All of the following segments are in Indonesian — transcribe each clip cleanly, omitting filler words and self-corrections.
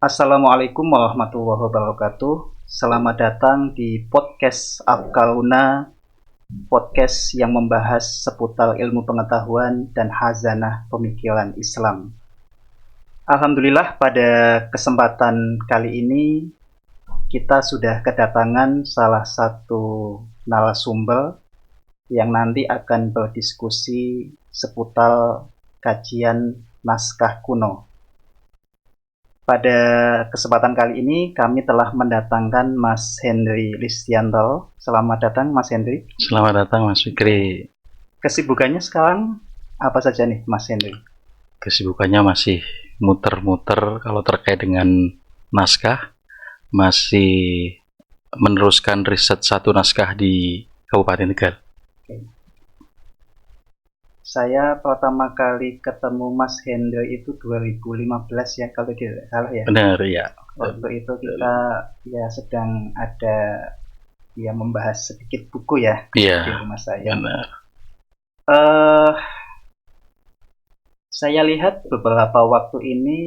Assalamualaikum warahmatullahi wabarakatuh. Selamat datang di podcast Afkaluna, podcast yang membahas seputar ilmu pengetahuan dan hazanah pemikiran Islam. Alhamdulillah, pada kesempatan kali ini kita sudah kedatangan salah satu narasumber yang nanti akan berdiskusi seputar kajian naskah kuno. Pada kesempatan kali ini kami telah mendatangkan Mas Henry Listianto. Selamat datang Mas Henry. Selamat datang Mas Fikri. Kesibukannya sekarang apa saja nih Mas Henry? Kesibukannya masih muter-muter kalau terkait dengan naskah. Masih meneruskan riset satu naskah di Kabupaten Tegal. Saya pertama kali ketemu Mas Henry itu 2015 ya, kalau tidak salah ya. Benar ya. Waktu itu kita sedang ada membahas sedikit buku ya di rumah saya. Benar. Saya lihat beberapa waktu ini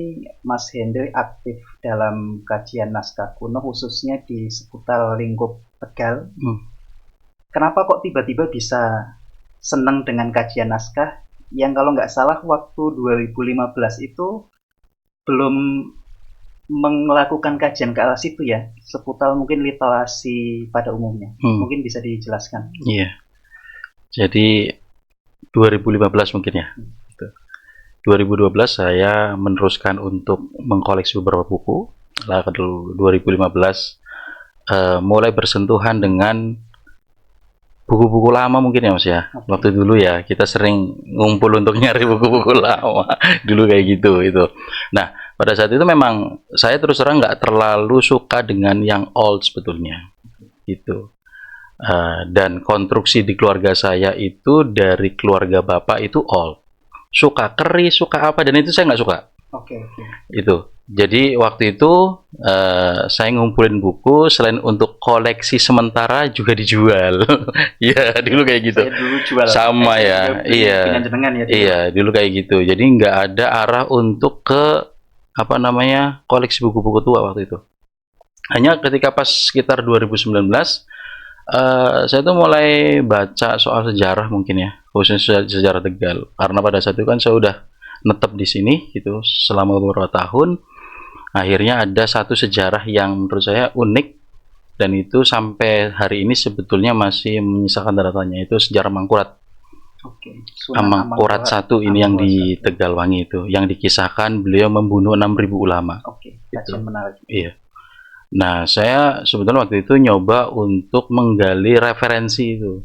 Mas Henry aktif dalam kajian naskah kuno, khususnya di seputar lingkup Tegal. Kenapa kok tiba-tiba bisa senang dengan kajian naskah yang kalau nggak salah waktu 2015 itu belum melakukan kajian ke arah situ ya, seputar mungkin literasi pada umumnya. Mungkin bisa dijelaskan. Iya. Jadi 2015 mungkin ya. 2012 saya meneruskan untuk mengkoleksi beberapa buku. Lalu 2015 mulai bersentuhan dengan buku-buku lama mungkin ya Mas ya. Waktu dulu ya kita sering ngumpul untuk nyari buku-buku lama. Dulu kayak gitu itu. Nah, pada saat itu memang saya terus terang nggak terlalu suka dengan yang old sebetulnya. Gitu. Dan konstruksi di keluarga saya itu dari keluarga bapak itu old. Suka keris, suka apa, dan itu saya nggak suka. Itu. Jadi waktu itu saya ngumpulin buku selain untuk koleksi sementara juga dijual. Ya dulu kayak gitu. Saya dulu jual. Sama ya. Iya. Iya dulu kayak gitu. Jadi nggak ada arah untuk ke koleksi buku-buku tua waktu itu. Hanya ketika pas sekitar 2019 saya tuh mulai baca soal sejarah mungkin ya, khususnya sejarah Tegal. Karena pada saat itu kan saya udah netep di sini gitu selama beberapa tahun. Akhirnya ada satu sejarah yang menurut saya unik dan itu sampai hari ini sebetulnya masih menyisakan tanda tanya, itu sejarah Mangkurat. Mangkurat 1 ini yang di Tegalwangi itu, yang dikisahkan beliau membunuh 6.000 ulama. Itu menarik. Iya. Nah, saya sebetulnya waktu itu nyoba untuk menggali referensi itu.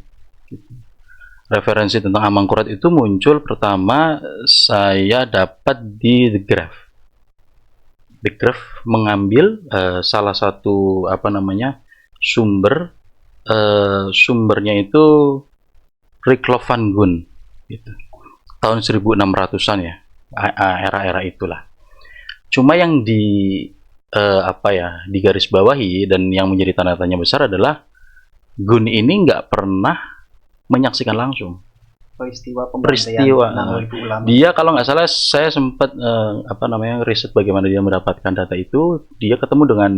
Referensi tentang Amangkurat itu muncul pertama saya dapat di The Graph. The Graph mengambil salah satu sumber, sumbernya itu Ricklof van Gun gitu. Tahun 1600-an ya. Era-era itulah. Cuma yang di garis bawahi dan yang menjadi tanda tanya besar adalah Gun ini nggak pernah menyaksikan langsung peristiwa. Dia kalau nggak salah saya sempat riset bagaimana dia mendapatkan data itu. Dia ketemu dengan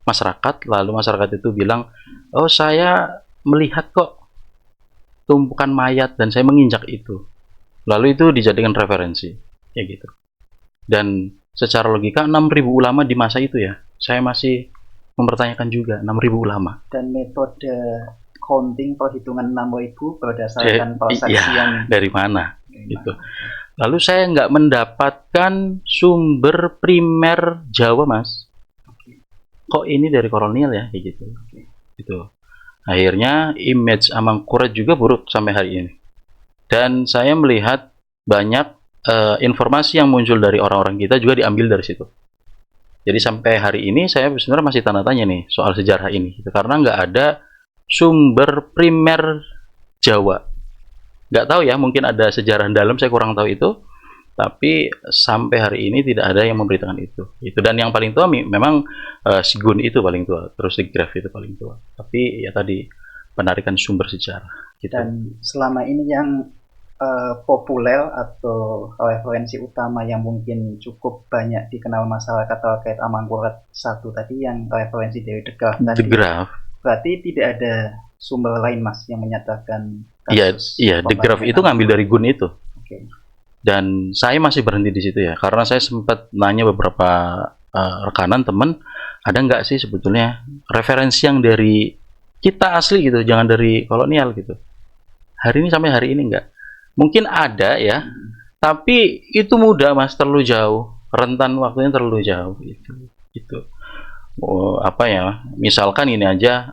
masyarakat, lalu masyarakat itu bilang, oh saya melihat kok tumpukan mayat dan saya menginjak itu, lalu itu dijadikan referensi ya gitu. Dan secara logika 6.000 ulama di masa itu ya, saya masih mempertanyakan juga 6.000 ulama. Dan metode counting perhitungan 6.000 berdasarkan persaksian dari mana gitu. Lalu saya nggak mendapatkan sumber primer Jawa Mas. Kok ini dari kolonial ya kayak gitu. Gitu. Akhirnya image Amangkurat juga buruk sampai hari ini. Dan saya melihat banyak informasi yang muncul dari orang-orang kita juga diambil dari situ. Jadi sampai hari ini saya sebenarnya masih tanda tanya nih soal sejarah ini gitu, karena nggak ada sumber primer Jawa. Nggak tahu ya, mungkin ada sejarah dalam, saya kurang tahu itu. Tapi sampai hari ini tidak ada yang memberitakan itu. Dan yang paling tua memang si Gun itu paling tua, terus si Graf itu paling tua. Tapi ya tadi penarikan sumber sejarah. Gitu. Dan selama ini yang populer atau referensi utama yang mungkin cukup banyak dikenal masyarakat terkait Amangkurat satu tadi yang referensi dari The Graph The tadi. Graph. Berarti tidak ada sumber lain Mas yang menyatakan Iya, kasus iya, The Graph itu ngambil dari Gun itu. Oke. Dan saya masih berhenti di situ ya, karena saya sempat nanya beberapa rekanan teman, ada nggak sih sebetulnya referensi yang dari kita asli gitu, jangan dari kolonial gitu. Hari ini sampai hari ini nggak. Mungkin ada ya, tapi itu mudah Mas, terlalu jauh, rentan waktunya terlalu jauh gitu. Oh, apa ya? Misalkan ini aja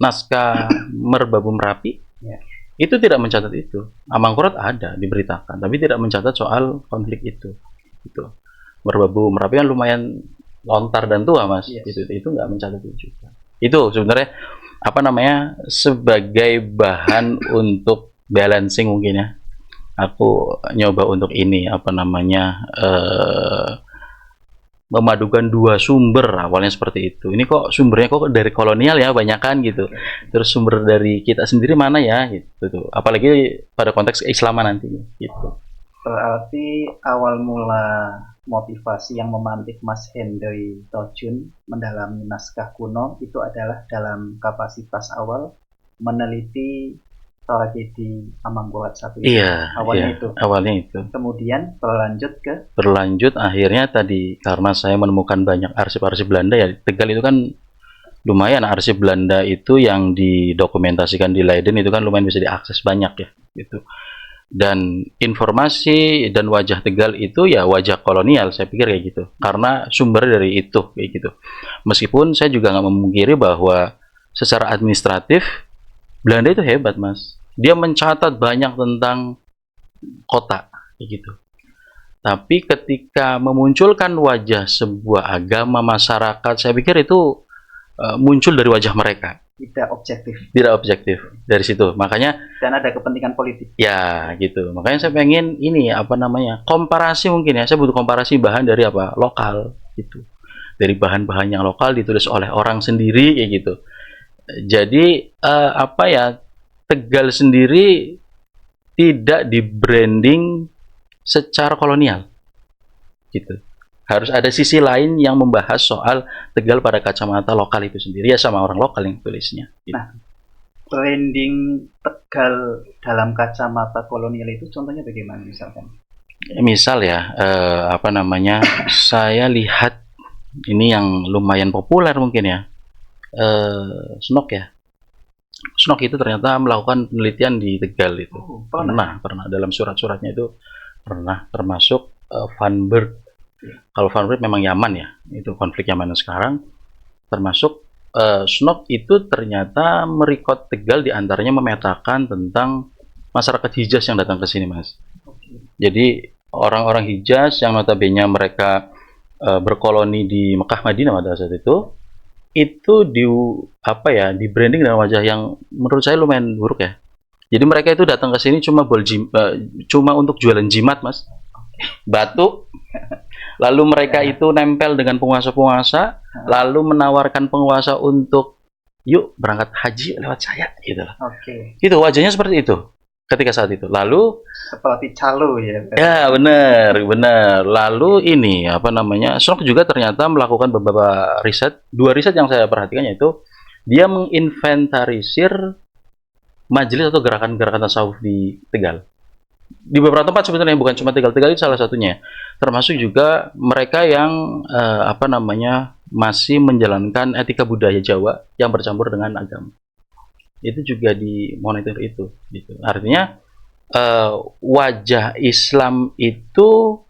naskah Merbabu Merapi. Ya. Itu tidak mencatat itu. Amangkurat ada diberitakan, tapi tidak mencatat soal konflik itu. Gitu. Merbabu Merapi kan lumayan lontar dan tua Mas. Yes. Itu nggak mencatat itu juga. Itu sebenarnya apa namanya sebagai bahan untuk balancing mungkin ya. Aku nyoba untuk ini apa namanya memadukan dua sumber awalnya seperti itu. Ini kok sumbernya kok dari kolonial ya banyakan gitu. Terus sumber dari kita sendiri mana ya gitu tuh. Apalagi pada konteks keislaman nanti gitu. Berarti awal mula motivasi yang memantik Mas Hendry terjun mendalami naskah kuno itu adalah dalam kapasitas awal meneliti tragedi Amangkurat satu. Iya, awalnya iya, itu. Awalnya itu. Kemudian berlanjut akhirnya tadi karena saya menemukan banyak arsip-arsip Belanda ya. Tegal itu kan lumayan arsip Belanda itu yang didokumentasikan di Leiden itu kan lumayan bisa diakses banyak ya gitu. Dan informasi dan wajah Tegal itu ya wajah kolonial saya pikir kayak gitu. Karena sumber dari itu kayak gitu. Meskipun saya juga nggak memungkiri bahwa secara administratif Belanda itu hebat Mas. Dia mencatat banyak tentang kota kayak gitu. Tapi ketika memunculkan wajah sebuah agama masyarakat, saya pikir itu muncul dari wajah mereka. Tidak objektif dari situ. Makanya dan ada kepentingan politik. Ya, gitu. Makanya saya pengen ini apa namanya? Komparasi mungkin ya. Saya butuh komparasi bahan dari apa? Lokal gitu. Dari bahan-bahan yang lokal ditulis oleh orang sendiri kayak gitu. Jadi apa ya? Tegal sendiri tidak di branding secara kolonial gitu. Harus ada sisi lain yang membahas soal Tegal pada kacamata lokal itu sendiri ya sama orang lokal yang tulisnya gitu. Nah, branding Tegal dalam kacamata kolonial itu contohnya bagaimana misalkan? Misal ya apa namanya saya lihat ini yang lumayan populer mungkin ya Snok ya. Snok itu ternyata melakukan penelitian di Tegal itu. Pernah dalam surat-suratnya itu pernah termasuk Van Berg. Kalau Van Berg memang Yaman ya, itu konflik Yaman sekarang. Termasuk Snok itu ternyata merekod Tegal diantaranya memetakan tentang masyarakat Hijaz yang datang ke sini Mas. Jadi orang-orang Hijaz yang notabene mereka berkoloni di Mekah Madinah pada saat itu di branding dengan wajah yang menurut saya lumayan buruk ya. Jadi mereka itu datang ke sini cuma untuk jualan jimat Mas, batu. Lalu mereka itu nempel dengan penguasa-penguasa, lalu menawarkan penguasa untuk yuk berangkat haji lewat saya, gitu lah. Itu wajahnya seperti itu ketika saat itu. Lalu seperti calo ya. Ya benar. Lalu ini apa namanya? Snok juga ternyata melakukan beberapa riset. Dua riset yang saya perhatikan yaitu dia menginventarisir majelis atau gerakan-gerakan tasawuf di Tegal. Di beberapa tempat sebetulnya bukan cuma Tegal itu salah satunya. Termasuk juga mereka yang masih menjalankan etika budaya Jawa yang bercampur dengan agama. Itu juga dimonitor itu gitu. Artinya wajah Islam itu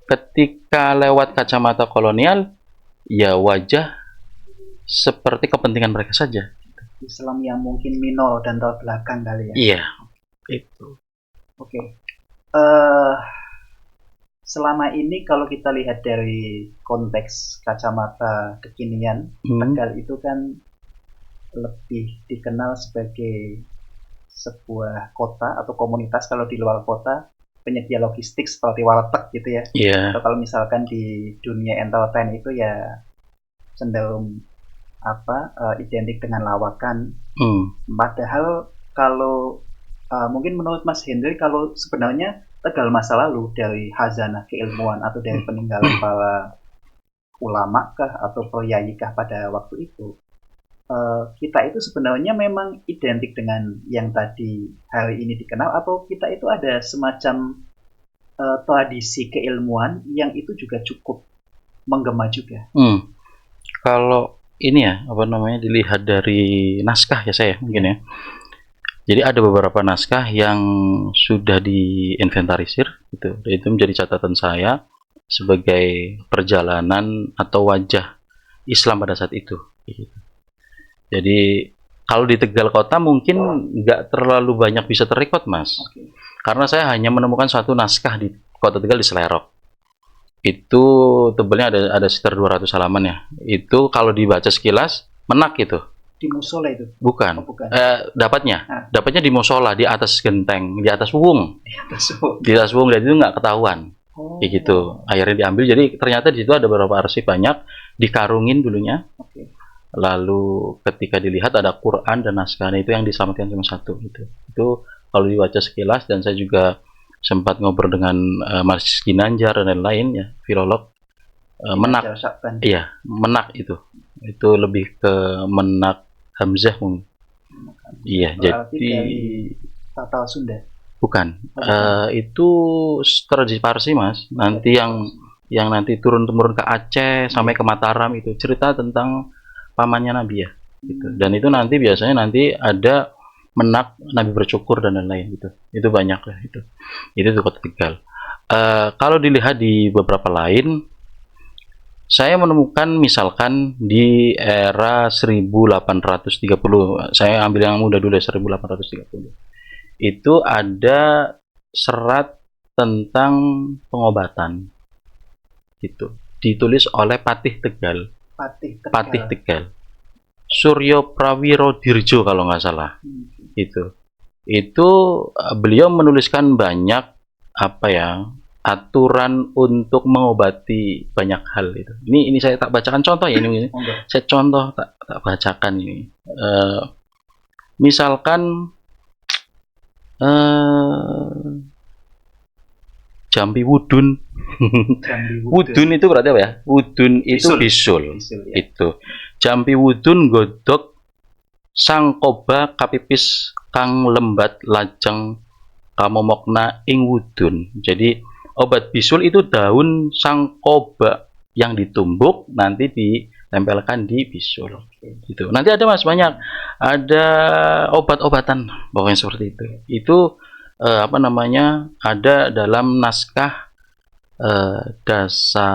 ketika lewat kacamata kolonial ya wajah seperti kepentingan mereka saja. Islam yang mungkin minor dan terbelakang kali ya. Iya, itu. Oke. Selama ini kalau kita lihat dari konteks kacamata kekinian, Tegal itu kan lebih dikenal sebagai sebuah kota atau komunitas kalau di luar kota penyedia logistik seperti warteg gitu ya. Yeah. Atau kalau misalkan di dunia entertain itu ya cenderung identik dengan lawakan. Padahal kalau Mungkin menurut Mas Hendri, kalau sebenarnya Tegal masa lalu dari hazanah keilmuan atau dari peninggalan para ulama kah atau priyayi kah pada waktu itu, kita itu sebenarnya memang identik dengan yang tadi hari ini dikenal, atau kita itu ada semacam tradisi keilmuan yang itu juga cukup menggema juga. Kalau ini ya, apa namanya, dilihat dari naskah ya saya mungkin ya. Jadi ada beberapa naskah yang sudah diinventarisir gitu. Dan itu menjadi catatan saya sebagai perjalanan atau wajah Islam pada saat itu. Gitu. Jadi kalau di Tegal Kota mungkin nggak terlalu banyak bisa terrekod, Mas. Karena saya hanya menemukan satu naskah di Kota Tegal di Selerok. Itu tebalnya ada sekitar 200 halaman ya. Itu kalau dibaca sekilas menak gitu. Di musola itu? Bukan. Dapatnya di musola, di atas genteng, di atas wung. Di atas wung, dan itu nggak ketahuan. Kayak gitu. Akhirnya diambil. Jadi ternyata di situ ada beberapa arsip banyak dikarungin dulunya. Lalu ketika dilihat ada Quran dan naskahnya, itu yang diselamatkan cuma satu gitu. Itu kalau dibaca sekilas, dan saya juga sempat ngobrol dengan Mas Ginanjar dan lain-lain ya, filolog. Menak. Iya, menak itu. Itu lebih ke menak Hamzah mungkin. Iya, jadi Tatal Sunda. Bukan. Itu tradisi Parsi, Mas. Nanti yang nanti turun-temurun ke Aceh sampai ke Mataram, itu cerita tentang pamannya Nabi ya. Gitu. Dan itu nanti biasanya nanti ada menak Nabi bercukur dan lain-lain gitu. Itu banyak lah itu. Itu di Kota Tegal. Kalau dilihat di beberapa lain, saya menemukan misalkan di era 1830, saya ambil yang muda dulu, 1830. Itu ada serat tentang pengobatan. Gitu. Ditulis oleh Patih Tegal. Patih Tegal. Suryo Prawiro Dirjo kalau nggak salah. Itu beliau menuliskan banyak apa ya, aturan untuk mengobati banyak hal itu. Ini saya tak bacakan contoh ya ini. Saya contoh tak bacakan ini. Misalkan Jampi Wudun. Wudun itu berarti apa ya? Wudun itu bisul. Ya. Itu. Jampi Wudun godok sangkoba kapipis kang lembat lajeng kamomokna ing wudun. Jadi obat bisul itu daun sangkoba yang ditumbuk nanti ditempelkan di bisul. Gitu. Nanti ada Mas banyak, ada obat-obatan pokoknya seperti itu. Itu apa namanya, ada dalam naskah dasa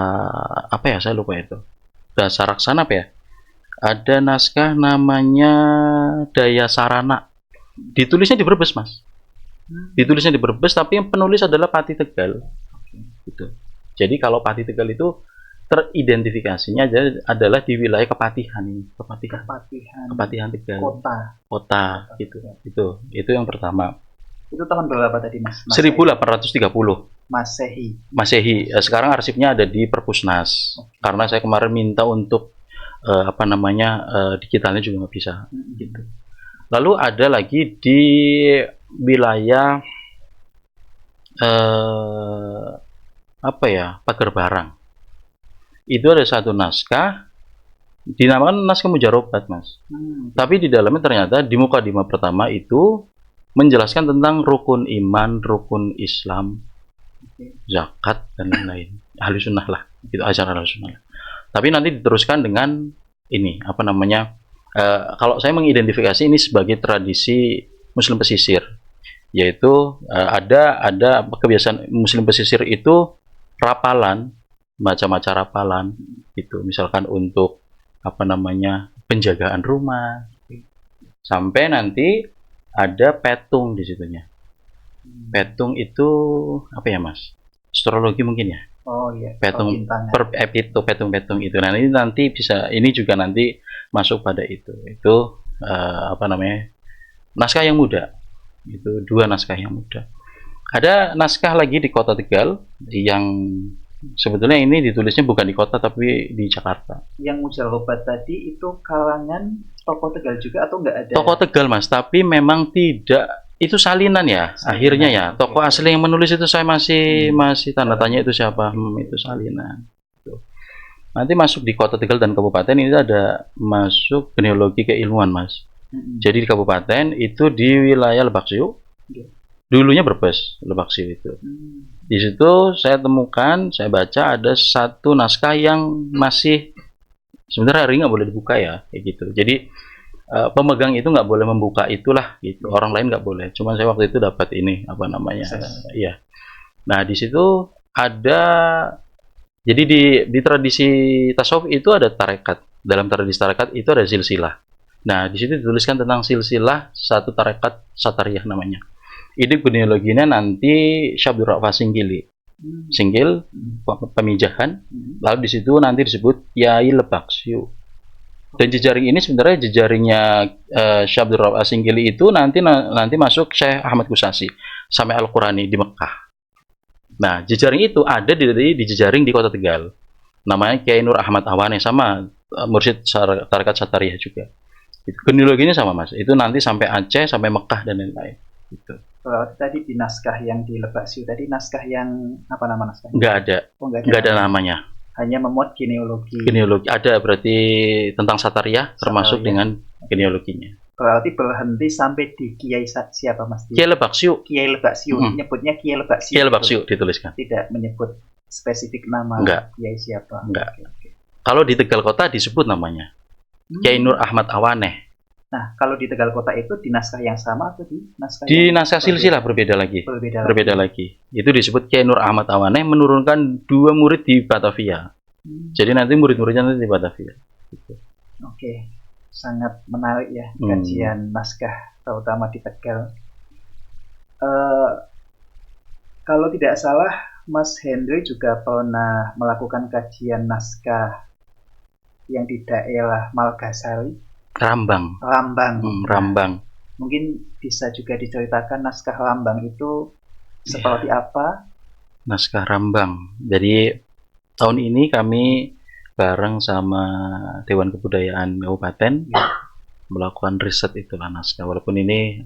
apa ya, saya lupa itu. Dasa Raksana apa ya? Ada naskah namanya Daya Sarana. Ditulisnya di Brebes, Mas. Ditulisnya di Brebes, tapi yang penulis adalah Patih Tegal. Gitu. Jadi kalau Patih Tegal itu teridentifikasinya adalah di wilayah Kepatihan ini. Kepatihan Tegal. Kota gitu. Itu yang pertama. Itu tahun berapa tadi, Mas? 1830. Masehi. Sekarang arsipnya ada di Perpusnas. Karena saya kemarin minta untuk apa namanya, digitalnya juga nggak bisa gitu. Lalu ada lagi di wilayah apa ya, Pagar Barang. Itu ada satu naskah dinamakan naskah Mujarobat, Mas. Tapi di dalamnya ternyata di mukadimah pertama itu menjelaskan tentang rukun iman, rukun Islam, zakat dan lain-lain. Ahlus Sunnah lah, itu ajaran Ahlus Sunnah. Tapi nanti diteruskan dengan ini apa namanya, kalau saya mengidentifikasi ini sebagai tradisi Muslim pesisir, yaitu ada kebiasaan Muslim pesisir itu rapalan, macam-macam rapalan itu, misalkan untuk apa namanya, penjagaan rumah, sampai nanti ada petung di situnya. Petung itu apa ya, Mas? Astrologi mungkin ya. Oh iya. Petung petung itu. Nah ini nanti bisa, ini juga nanti masuk pada itu. Itu apa namanya, naskah yang muda. Itu dua naskah yang muda. Ada naskah lagi di Kota Tegal yang sebetulnya ini ditulisnya bukan di kota tapi di Jakarta. Yang Mujarobat tadi itu kalangan tokoh Tegal juga atau enggak ada? Tokoh Tegal, Mas, tapi memang tidak itu salinan ya, akhirnya ya. Tokoh asli yang menulis itu saya masih tanda tanya itu siapa. Itu salinan. Tuh. Nanti masuk di Kota Tegal dan Kabupaten ini ada masuk genealogi keilmuan, Mas. Jadi di kabupaten itu di wilayah Lebak Siu. Dulunya Brebes, Lebak Siu itu. Di situ saya temukan, saya baca ada satu naskah yang masih sebenarnya hari nggak boleh dibuka ya, kayak gitu. Jadi pemegang itu nggak boleh membuka itulah gitu. Orang lain nggak boleh. Cuman saya waktu itu dapat ini apa namanya? Iya. Nah di situ ada, jadi di tradisi tasawuf itu ada tarekat. Dalam tradisi tarekat itu ada silsilah. Nah di situ dituliskan tentang silsilah satu tarekat Satariyah namanya. Ini genealoginya nanti Syabdur Ra'fa Singgili. Singgil pemijahan. Lalu di situ nanti disebut Kiai Lebak Siu. Dan jejaring ini sebenarnya jejaringnya Syabdur Ra'fa Singgili itu nanti masuk Syekh Ahmad Kusasi sampai Al-Qurani di Mekah. Nah, jejaring itu ada di jejaring di Kota Tegal. Namanya Kiai Nur Ahmad Awane, sama mursyid tarekat Satariyah juga. Genealoginya sama, Mas. Itu nanti sampai Aceh, sampai Mekah dan lain-lain. Gitu. Kalau tadi di naskah yang di Lebak Siu tadi, naskah yang apa nama naskahnya? Nggak ada. Oh, nggak ada namanya. Hanya memuat genealogi. Genealogi ada berarti tentang Satariyah termasuk dengan genealoginya. Berarti berhenti sampai di Kiai siapa, Mas? Kiai Lebak Siu. Kiai Lebak Siu. Nyebutnya Kiai Lebak Siu. Kiai Lebak Siu dituliskan. Tidak menyebut spesifik nama Kiai siapa. Enggak. Okay. Kalau di Tegal Kota disebut namanya Kiai Nur Ahmad Awane. Nah, kalau di Tegal Kota itu di naskah yang sama atau di naskah? Di naskah silsilah berbeda lagi. Berbeda lagi. Itu disebut Kiai Nur Ahmad Awane menurunkan 2 murid di Batavia. Jadi nanti murid-muridnya nanti di Batavia. Gitu. Oke, sangat menarik ya kajian naskah, terutama di Tegal. Kalau tidak salah, Mas Hendry juga pernah melakukan kajian naskah yang di daerah Malgasari. Rambang. Rambang. Mungkin bisa juga diceritakan naskah Rambang itu seperti apa? Naskah Rambang. Jadi tahun ini kami bareng sama Dewan Kebudayaan Kabupaten melakukan riset itulah naskah. Walaupun ini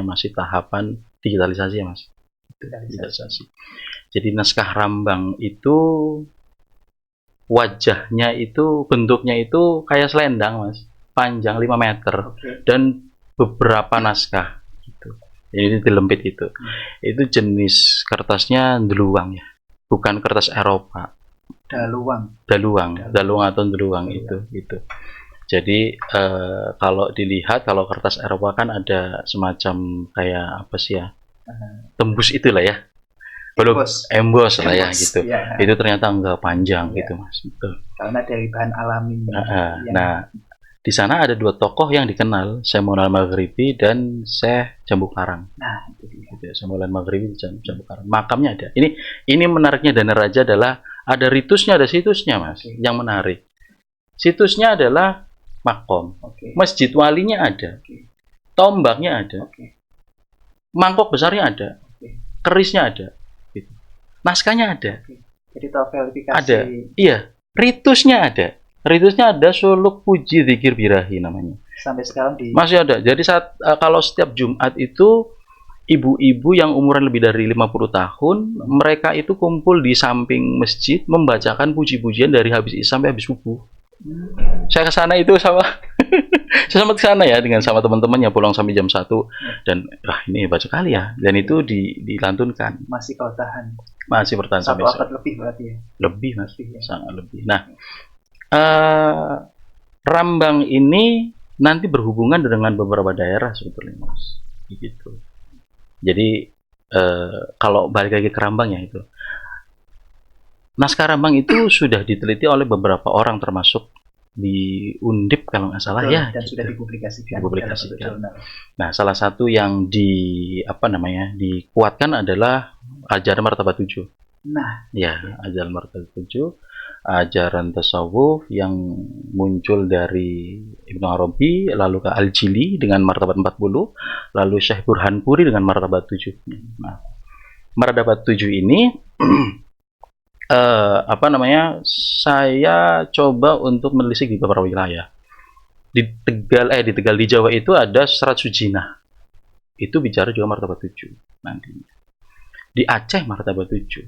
masih tahapan digitalisasi ya, Mas. Digitalisasi. Jadi naskah Rambang itu wajahnya itu, bentuknya itu kayak selendang, Mas. Panjang 5 meter dan beberapa naskah gitu. Ini dilempit itu. Itu jenis kertasnya deluwang ya, bukan kertas Eropa. Daluang atau deluwang itu. Jadi kalau dilihat, kalau kertas Eropa kan ada semacam kayak apa sih ya, tembus itulah ya, belum embos lah ya gitu. Ya. Itu ternyata enggak panjang gitu, Mas. Betul. Karena dari bahan alami. Nah, di sana ada 2 tokoh yang dikenal, Syekh Maulana Maghribi dan Syekh Jambu Karang. Nah, itu dia. Syekh Maulana Maghribi dan Jambu Karang. Makamnya ada. Ini menariknya Dana Raja adalah ada ritusnya, ada situsnya, Mas. Yang menarik. Situsnya adalah makom. Masjid walinya ada. Tombaknya ada. Mangkok besarnya ada. Kerisnya ada. Gitu. Naskahnya ada. Jadi terverifikasi. Ada. Iya, ritusnya ada. Ritusnya ada, suluk puji zikir birahi namanya. Sampai sekarang masih ada. Jadi kalau setiap Jumat itu ibu-ibu yang umuran lebih dari 50 tahun, mereka itu kumpul di samping masjid membacakan puji-pujian dari habis isya sampai habis subuh. Saya ke sana itu sama saya sempat ke sana ya dengan sama teman-temannya, pulang sampai jam 1 dan ini hebat sekali ya. Dan itu dilantunkan. Masih bertahan. Masih bertahan sampai 1 abad lebih berarti ya. Lebih, Mas. Sangat lebih. Nah, Rambang ini nanti berhubungan dengan beberapa daerah sebetulnya, Mas. Gitu. Jadi kalau balik lagi ke Rambang ya itu, naskah Rambang itu sudah diteliti oleh beberapa orang termasuk di Undip kalau nggak salah. Betul, ya. Dan sudah dipublikasikan. Nah, salah satu yang dikuatkan adalah ajaran martabat 7. Nah, ya, ajaran martabat 7. Ajaran tasawuf yang muncul dari Ibnu Arabi, lalu ke Al-Jili dengan martabat 40, lalu Syekh Burhanpuri dengan martabat 7. Nah, martabat 7 ini saya coba untuk menelisik di beberapa wilayah. Di Tegal di Jawa itu ada Serat Sujinah. itu bicara juga martabat 7 nantinya. Di Aceh martabat 7.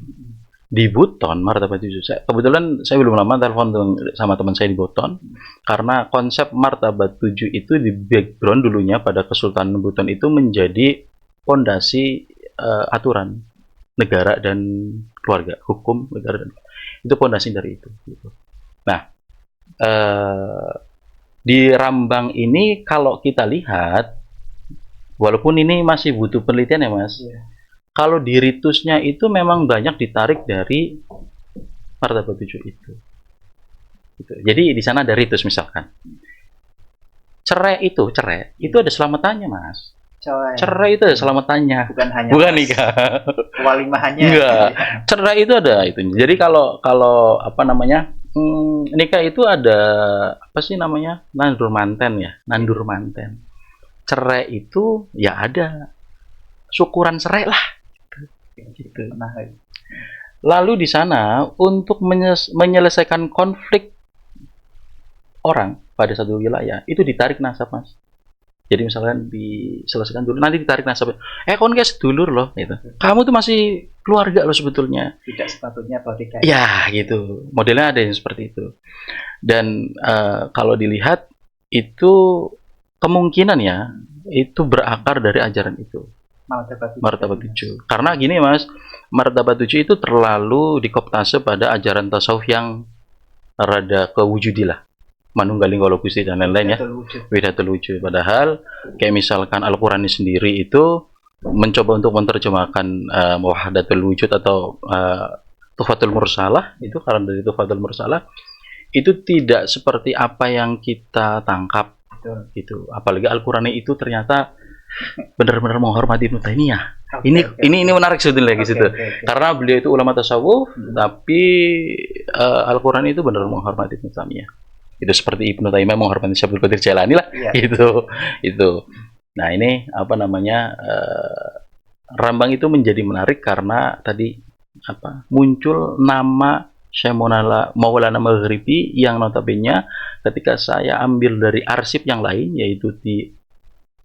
Di Buton martabat 7. Kebetulan saya belum lama telepon sama teman saya di Buton, karena konsep martabat 7 itu di background dulunya pada Kesultanan Buton itu menjadi fondasi aturan negara dan keluarga, hukum negara dan itu fondasi dari itu. Gitu. Nah, di Rambang ini kalau kita lihat, walaupun ini masih butuh penelitian ya Mas, kalau di ritusnya itu memang banyak ditarik dari martabat 7 itu. Gitu. Jadi di sana ada ritus misalkan. Cerai itu ada selamatannya Mas. Cerai itu ada selamatannya. Bukan hanya nikah. Walimahannya. Enggak. Cerai itu ada itu. Jadi kalau apa namanya? Nikah itu ada apa sih namanya? Nandur manten. Cerai itu ya ada syukuran cerai lah. Gitu. Lalu di sana untuk menyelesaikan konflik orang pada satu wilayah itu ditarik nasab Mas. Jadi misalkan diselesaikan dulu, nanti ditarik nasab. Kon guys sedulur loh, gitu. Kamu tuh masih keluarga loh sebetulnya. Tidak sepatutnya pertikaian. Ya, gitu. Modelnya ada yang seperti itu. Dan kalau dilihat itu kemungkinan ya, itu berakar dari ajaran itu. Martabat 7. Karena gini Mas, martabat 7 itu terlalu dikooptase pada ajaran tasawuf yang rada kewujudi lah. Manunggaling Kala Gusti dan lain-lain ya. Widatul wujud. Padahal kayak misalkan Al-Qur'an sendiri itu mencoba untuk menerjemahkan wahdatul wujud atau tufatul mursalah, itu karena dari tufatul mursalah itu tidak seperti apa yang kita tangkap. Gitu. Apalagi Al-Qur'an itu ternyata benar-benar menghormati Ibnu Taimiyah. Ini menarik sebetulnya lagi situ. Karena beliau itu ulama tasawuf, tapi Al-Qur'an itu benar menghormati Ibnu Taimiyah. Itu seperti Ibnu Taimiyah menghormati Syekh Abdul Qadir Jailani lah. Itu. Nah, ini apa namanya? Rambang itu menjadi menarik karena tadi muncul nama Syekh Maulana Maghribi yang notabene ketika saya ambil dari arsip yang lain, yaitu di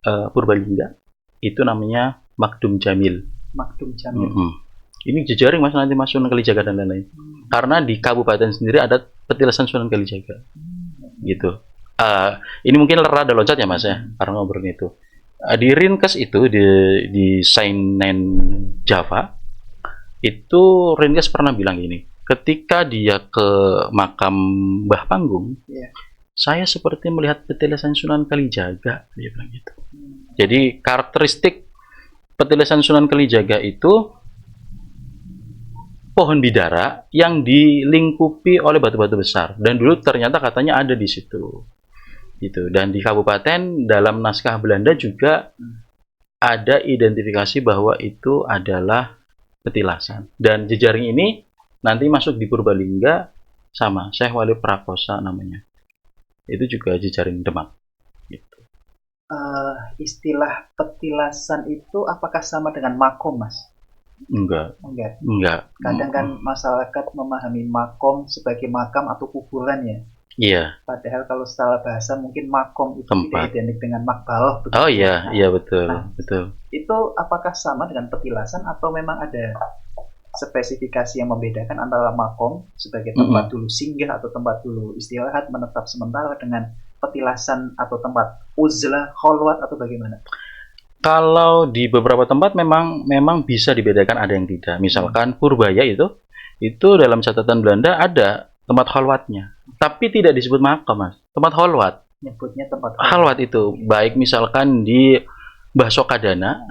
Purbalingga, itu namanya Makdum Jamil. Ini jejaring Mas, nanti Mas Sunan Kalijaga dan lain-lain. Karena di kabupaten sendiri ada petilasan Sunan Kalijaga. Gitu. Ini mungkin rada loncat ya Mas ya, karena ngobrolin itu. Di Rinkes itu di Sainen Java, itu Rinkes pernah bilang gini, ketika dia ke makam Mbah Panggung, saya seperti melihat petilasan Sunan Kalijaga, dia bilang gitu. Jadi karakteristik petilasan Sunan Kalijaga itu pohon bidara yang dilingkupi oleh batu-batu besar, dan dulu ternyata katanya ada di situ. Gitu. Dan di kabupaten dalam naskah Belanda juga ada identifikasi bahwa itu adalah petilasan. Dan jejaring ini nanti masuk di Purbalingga sama Syekh Wali Prakosa namanya. Itu juga jejaring Demak. Gitu. Istilah petilasan itu apakah sama dengan makom, Mas? Enggak. Kadang kan masyarakat memahami makom sebagai makam atau kuburan ya. Iya. Padahal kalau secara bahasa mungkin makom itu tempat. tidak identik dengan makbaloh. Oh iya, betul, betul. Itu apakah sama dengan petilasan atau memang ada spesifikasi yang membedakan antara makom sebagai tempat dulu singgah atau tempat dulu istirahat menetap sementara dengan petilasan atau tempat uzlah, kholwat atau bagaimana? Kalau di beberapa tempat memang bisa dibedakan, ada yang tidak. Misalkan Purbaya itu dalam catatan Belanda ada tempat kholwatnya, tapi tidak disebut makam, Mas. Tempat kholwat. Nyebutnya tempat kholwat itu baik misalkan di Basokadana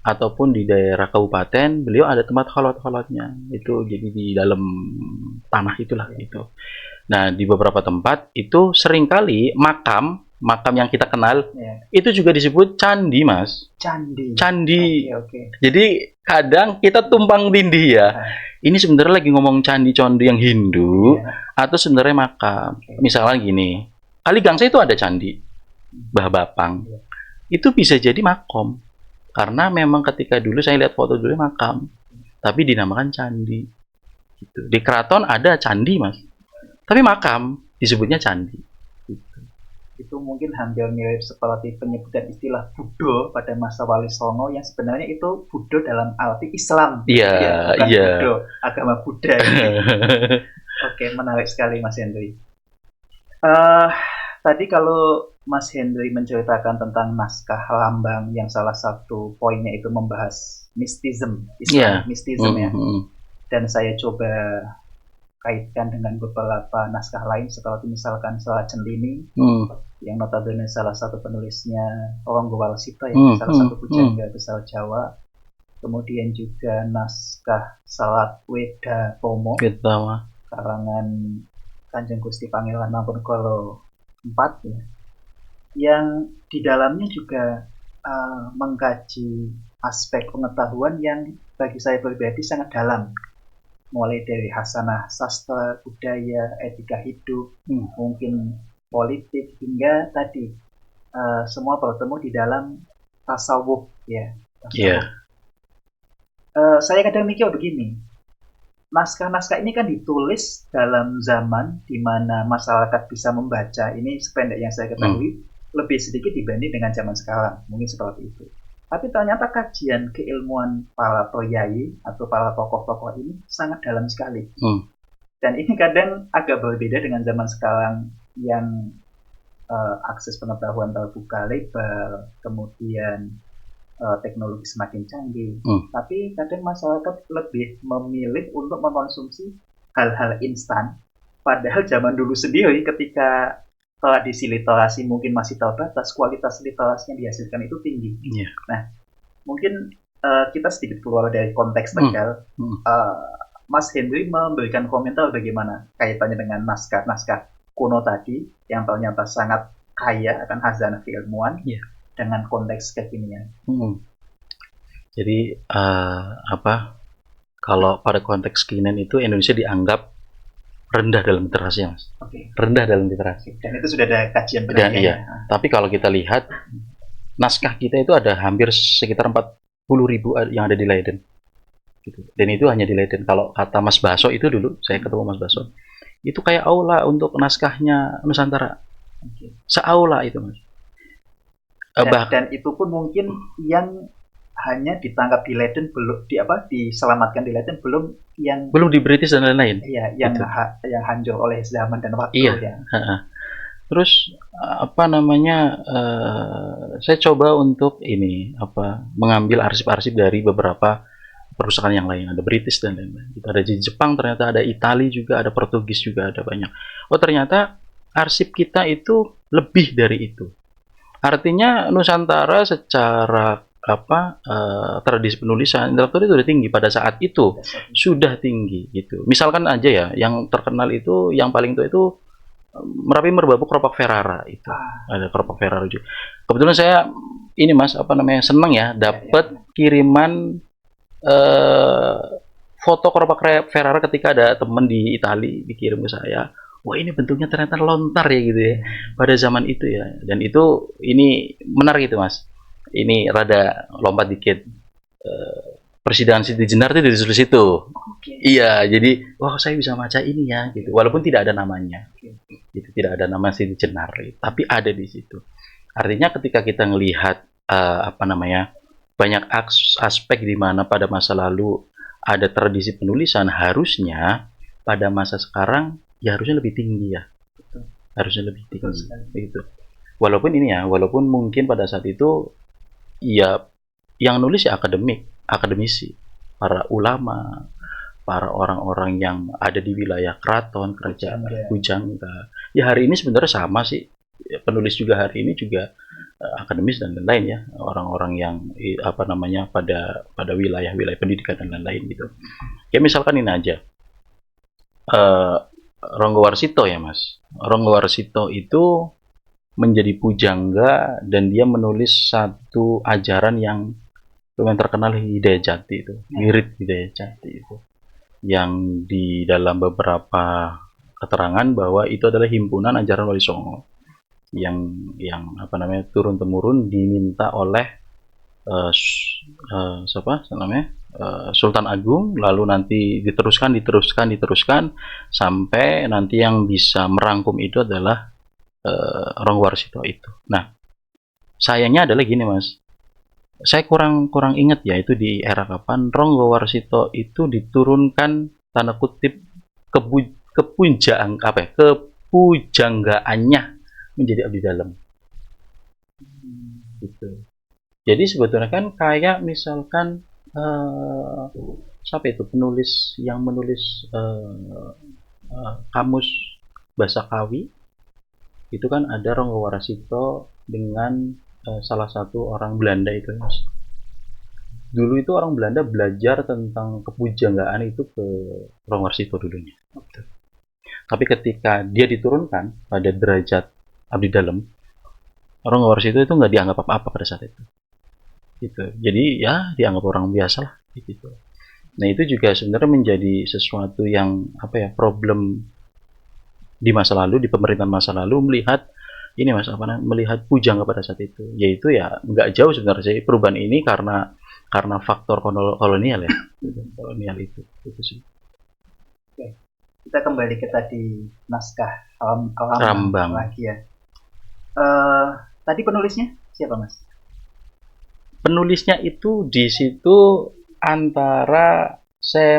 ataupun di daerah kabupaten, beliau ada tempat kholwat-kholwatnya. Itu jadi di dalam tanah itulah gitu. Nah, di beberapa tempat itu seringkali makam yang kita kenal itu juga disebut candi, Mas. Candi. Okay. Jadi kadang kita tumpang tindih ya. Ini sebenarnya lagi ngomong candi-candi yang Hindu atau sebenarnya makam. Misalnya gini, Kaligangsa itu ada candi, Mbah Bapang. Itu bisa jadi makom. Karena memang ketika dulu saya lihat foto dulu makam, tapi dinamakan candi. Gitu. Di keraton ada candi, Mas. Tapi makam disebutnya candi. Gitu. itu mungkin hampir mirip seperti penyebutan istilah Buddha pada masa Wali Songo yang sebenarnya itu Buddha dalam arti Islam, Iya, bukan iya. Buddha, agama Buddha. Oke, menarik sekali Mas Hendri. Tadi kalau Mas Hendri menceritakan tentang naskah lambang yang salah satu poinnya itu membahas mistism, Islamic mistism ya. Dan saya coba kaitkan dengan beberapa naskah lain seperti misalkan Selat Centini yang notabene salah satu penulisnya Ronggo Warsito yang salah satu pujangga besar Jawa. Kemudian juga naskah Selat Weda Tomo karangan Kanjeng Gusti Pangeran Mangkunegara IV ya, yang di dalamnya juga mengkaji aspek pengetahuan yang bagi saya pribadi sangat dalam, mulai dari hasanah sastra, budaya, etika hidup, mungkin politik, hingga tadi semua bertemu di dalam tasawuf ya. Saya kadang mikir begini, naskah-naskah ini kan ditulis dalam zaman di mana masyarakat bisa membaca, ini sependek yang saya ketahui, lebih sedikit dibanding dengan zaman sekarang, mungkin seperti itu. Tapi ternyata kajian keilmuan para priyayi atau para tokoh-tokoh ini sangat dalam sekali. Dan ini kadang agak berbeda dengan zaman sekarang yang akses pengetahuan terbuka lebar, kemudian teknologi semakin canggih. Tapi kadang masyarakat lebih memilih untuk mengkonsumsi hal-hal instan. Padahal zaman dulu sendiri ketika tradisi literasi mungkin masih terbatas, kualitas literasi yang dihasilkan itu tinggi. Nah, mungkin kita sedikit keluar dari konteks Tegal. Mas Hendri memberikan komentar bagaimana kaitannya dengan naskah-naskah kuno tadi yang ternyata sangat kaya akan khazanah keilmuan dengan konteks kekinian. Jadi kalau pada konteks kekinian itu Indonesia dianggap rendah dalam literasi, Mas. Rendah dalam literasi. Dan itu sudah ada kajian penelitiannya. Tapi kalau kita lihat naskah kita itu ada hampir sekitar 40.000 yang ada di Leiden. Gitu. Dan itu hanya di Leiden. Kalau kata Mas Baso itu dulu, saya ketemu Mas Baso, itu kayak aula untuk naskahnya Nusantara. Seaula itu, Mas. Dan itu pun mungkin yang hanya ditangkap di Leiden, belum diselamatkan di Leiden, belum di British dan lain-lain. Iya, yang hancur oleh zaman dan waktu. Iya. Terus saya coba untuk mengambil arsip-arsip dari beberapa perusahaan yang lain, ada British dan lain-lain. Ada di Jepang, ternyata ada Italia juga, ada Portugis juga, ada banyak. Oh, ternyata arsip kita itu lebih dari itu. Artinya Nusantara secara tradisi penulisan intelektual itu sudah tinggi pada saat itu, sudah tinggi gitu. Misalkan aja ya, yang terkenal itu, yang paling tua itu Merapi Merbabu Keropak Ferrara itu. Ada Keropak Ferrara juga. Kebetulan saya ini Mas, senang ya dapat kiriman foto Keropak Ferrara ketika ada teman di Italia dikirim ke saya. Wah, ini bentuknya ternyata lontar ya gitu ya pada zaman itu ya. Dan itu ini menarik itu Mas. Ini rada lompat dikit. Persidangan Siti Jenar itu ditulis situ. Iya, jadi saya bisa baca ini ya gitu. Walaupun tidak ada namanya. Gitu, tidak ada nama Siti Jenar, tapi ada di situ. Artinya ketika kita melihat banyak aspek di mana pada masa lalu ada tradisi penulisan, harusnya pada masa sekarang ya harusnya lebih tinggi ya. Harusnya lebih tinggi gitu. Walaupun mungkin pada saat itu ya yang nulis ya akademisi, para ulama, para orang-orang yang ada di wilayah keraton, kerajaan, pujangga. Ya hari ini sebenarnya sama sih, penulis juga hari ini juga akademis dan lain-lain ya, orang-orang yang pada wilayah-wilayah pendidikan dan lain-lain gitu. Ya misalkan ini aja, Ronggo Warsito ya Mas. Ronggo Warsito itu menjadi pujangga dan dia menulis satu ajaran yang lumayan terkenal, Hidayah Jati itu, Wirid Hidayah Jati itu, yang di dalam beberapa keterangan bahwa itu adalah himpunan ajaran Wali Songo yang turun temurun diminta oleh Sultan Agung, lalu nanti diteruskan sampai nanti yang bisa merangkum itu adalah Ronggo Warsito itu. Nah, sayangnya adalah gini Mas, saya kurang ingat ya itu di era kapan Ronggo Warsito itu diturunkan tanda kutip kepujanggaannya menjadi abdi dalam gitu. Jadi sebetulnya kan kayak misalkan siapa itu penulis yang menulis kamus bahasa Kawi itu kan ada Ronggo Warsito dengan salah satu orang Belanda itu Mas. Dulu itu orang Belanda belajar tentang kepujanggaan itu ke Ronggo Warsito dulunya. Tapi ketika dia diturunkan pada derajat abdi dalam, Ronggo Warsito itu nggak dianggap apa-apa pada saat itu. Gitu. Jadi ya dianggap orang biasa lah. Gitu. Nah itu juga sebenarnya menjadi sesuatu yang problem di masa lalu, di pemerintahan masa lalu melihat ini Mas melihat pujangga pada saat itu, yaitu ya nggak jauh sebenarnya sih perubahan ini karena faktor kolonial ya, kolonial itu sih. Oke. Kita kembali ke tadi naskah Rambang lagi ya. Tadi penulisnya siapa Mas? Penulisnya itu di situ antara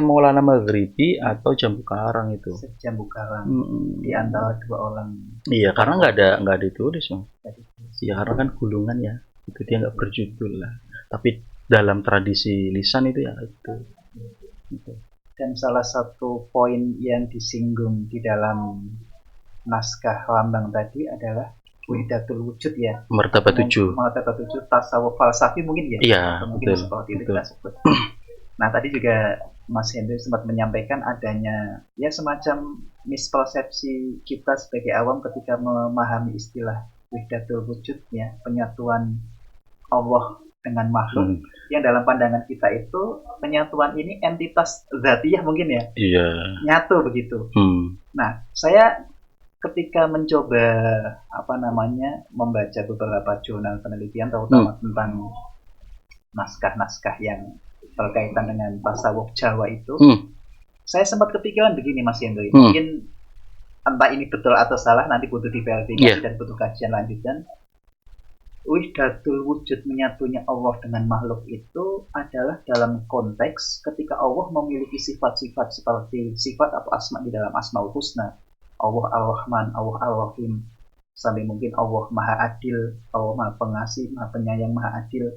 Maulana Maghribi atau Jambu Karang itu. Jambu Karang di antara dua orang. Iya, karena nggak ada ditulis Mas. Iya, karena kan gulungan ya, itu dia nggak berjudul lah. Tapi dalam tradisi lisan itu ya itu. Dan salah satu poin yang disinggung di dalam naskah Rambang tadi adalah Wahdatul Wujud ya. Martabat 7. Martabat 7 tasawuf falsafi mungkin ya. Iya, mungkin betul, seperti itu kita sebut. Nah, tadi juga Mas Hendri sempat menyampaikan adanya ya semacam mispersepsi kita sebagai awam ketika memahami istilah Wahdatul Wujud ya, penyatuan Allah dengan makhluk. Yang dalam pandangan kita itu penyatuan ini entitas dzatiyah mungkin ya. Iya. Nyatu begitu. Nah, saya ketika mencoba membaca beberapa jurnal penelitian terutama tentang naskah-naskah yang berkaitan dengan tasawuf Jawa itu, saya sempat kepikiran begini Mas Hendri, mungkin entah ini betul atau salah, nanti butuh diverifikasi dan butuh kajian lanjutan. Wahdatul Wujud, menyatunya Allah dengan makhluk itu adalah dalam konteks ketika Allah memiliki sifat-sifat seperti sifat atau asma di dalam Asmaul Husna, Allah Ar-Rahman, Allah Ar-Rahim, sampai mungkin Allah Maha Adil, Allah Maha Pengasih, Maha Penyayang, Maha Adil.